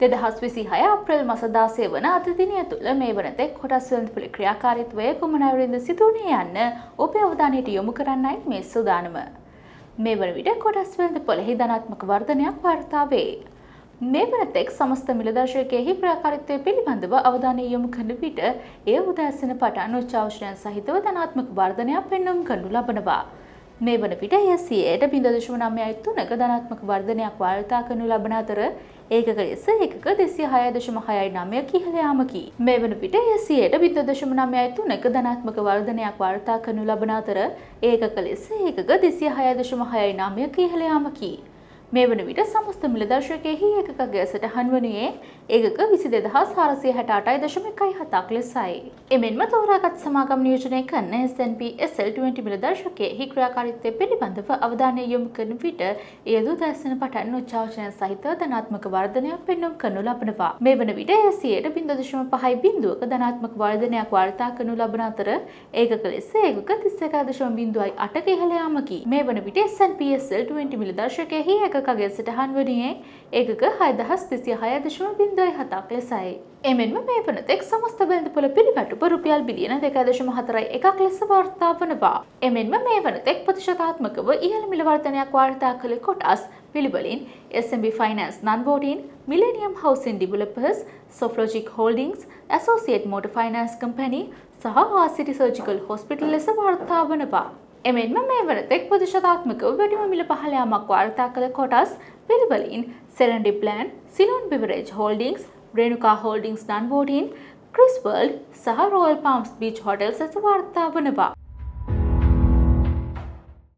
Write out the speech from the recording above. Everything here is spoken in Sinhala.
2026 අප්‍රේල් මාස 16 වන අද දිනය තුළ මේ වනතෙක් කොටස් වෙළඳපොලේ ක්‍රියාකාරීත්වය කුමන අයුරින්ද සිදුවුණේ යන්න ඔබේ අවධානයට යොමු කරන්නයි මේ සූදානම. මේ වන විට කොටස් වෙළඳපොලෙහි ධනාත්මක වර්ධනයක් වාර්තා වේ. මේ වනතෙක් සමස්ත මිලදර්ශකයෙහි ක්‍රියාකාරීත්වය පිළිබඳව අවධානය යොමු කරන විට එය උදෑසන පටන් උච්චාවචනයන් සහිතව ධනාත්මක වර්ධනයක් පෙන්වුම් කරනු ලබනවා. මේ වන විට එය 0.993ක ධනාත්මක වර්ධනයක් වාර්තා කරනු ලබන අතර ඒකක ලෙස ඒකක 206.69ක ඉහළ යාමකි. මේ වන විට එය 0.993ක ධනාත්මක වර්ධනයක් වාර්තා කරනු ලබන අතර ඒකක ලෙස ඒකක 206.69ක ඉහළ යාමකි. මේ වන විට සමස්ත මිලදර්ශකයෙහි ඒකකගේ සටහන් වනුයේ ඒකක 22468.17ක් ලෙසයි. එමෙන්ම තෝරාගත් සමාගම් නියෝජනය කරන S&P SL20 මිලදර්ශකයෙහි ක්‍රියාකාරීත්වය පිළිබඳව අවධානය යොමු කරන විට එය උදෑසන පටන් උච්චාවචනයන් සහිත ධනාත්මක වර්ධනයක් පෙන්වුම් කරනු ලබනවා. මේ වන විට එය 0.5%ක ධනාත්මක වර්ධනයක් වාර්තා කරනු ලබන අතර ඒකක ලෙස ඒකක 31.08ක ඉහළ යාමකි. මේ වන විට S&P SL20 මිලදර්ශකයෙහි ඒකකගේ සටහන් වනුයේ ඒකක 6206.07ක් ලෙසයි. එමෙන්ම මේ වනතෙක් සමස්ත වෙළඳපොළ පිළිබැටුප රුපියල් බිලියන 2.41ක් ලෙස වාර්තා වනවා. එමෙන්ම මේ වනතෙක් ප්‍රතිශතාත්මකව ඉහළ මිල වර්ධනයක් වාර්තා කළ කොටස් පිළිවෙලින් SMB Finance Non-Voting, Millennium Housing Developers, Soflogic Holdings, Associate Motor Finance Company සහ RCT Surgical Hospital ලෙස වාර්තා වනවා. එමෙන්ම මේ වනතෙක් ප්‍රතිශතාත්මකව වැඩිම මිල පහළ යාමක් වාර්තා කළ කොටස් පිළිවෙලින් Serendip Land, Ceylon Beverage Holdings, Renuka Holdings Non-Voting, Chris World සහ Royal Palms Beach Hotels ලෙස වාර්තා වනවා.